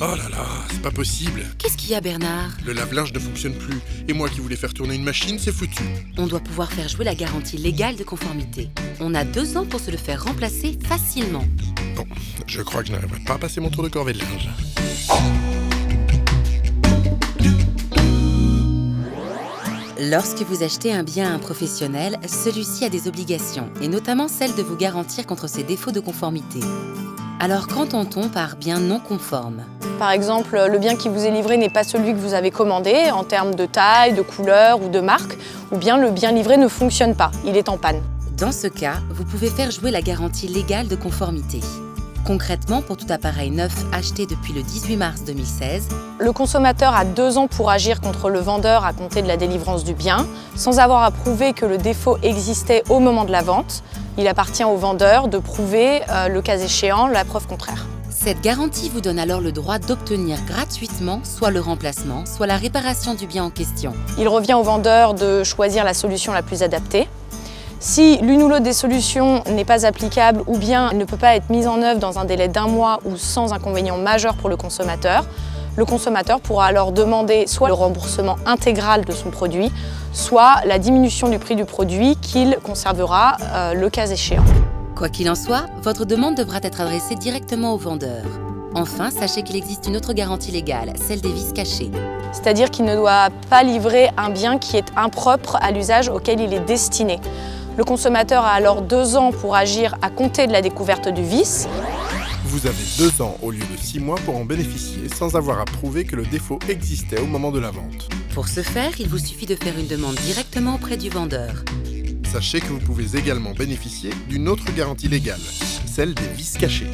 Oh là là, c'est pas possible. Qu'est-ce qu'il y a, Bernard? Le lave-linge ne fonctionne plus. Et moi qui voulais faire tourner une machine, c'est foutu. On doit pouvoir faire jouer la garantie légale de conformité. On a 2 ans pour se le faire remplacer facilement. Bon, je crois que je n'arriverai pas à passer mon tour de corvée de linge. Lorsque vous achetez un bien à un professionnel, celui-ci a des obligations, et notamment celle de vous garantir contre ses défauts de conformité. Alors qu'entend-on par bien non conforme? Par exemple, le bien qui vous est livré n'est pas celui que vous avez commandé en termes de taille, de couleur ou de marque, ou bien le bien livré ne fonctionne pas, il est en panne. Dans ce cas, vous pouvez faire jouer la garantie légale de conformité. Concrètement, pour tout appareil neuf acheté depuis le 18 mars 2016, le consommateur a 2 ans pour agir contre le vendeur à compter de la délivrance du bien, sans avoir à prouver que le défaut existait au moment de la vente. Il appartient au vendeur de prouver, le cas échéant, la preuve contraire. Cette garantie vous donne alors le droit d'obtenir gratuitement soit le remplacement, soit la réparation du bien en question. Il revient au vendeur de choisir la solution la plus adaptée. Si l'une ou l'autre des solutions n'est pas applicable ou bien ne peut pas être mise en œuvre dans un délai d'1 mois ou sans inconvénient majeur pour le consommateur pourra alors demander soit le remboursement intégral de son produit, soit la diminution du prix du produit qu'il conservera le cas échéant. Quoi qu'il en soit, votre demande devra être adressée directement au vendeur. Enfin, sachez qu'il existe une autre garantie légale, celle des vices cachés. C'est-à-dire qu'il ne doit pas livrer un bien qui est impropre à l'usage auquel il est destiné. Le consommateur a alors 2 ans pour agir à compter de la découverte du vice. Vous avez 2 ans au lieu de 6 mois pour en bénéficier sans avoir à prouver que le défaut existait au moment de la vente. Pour ce faire, il vous suffit de faire une demande directement auprès du vendeur. Sachez que vous pouvez également bénéficier d'une autre garantie légale, celle des vices cachés.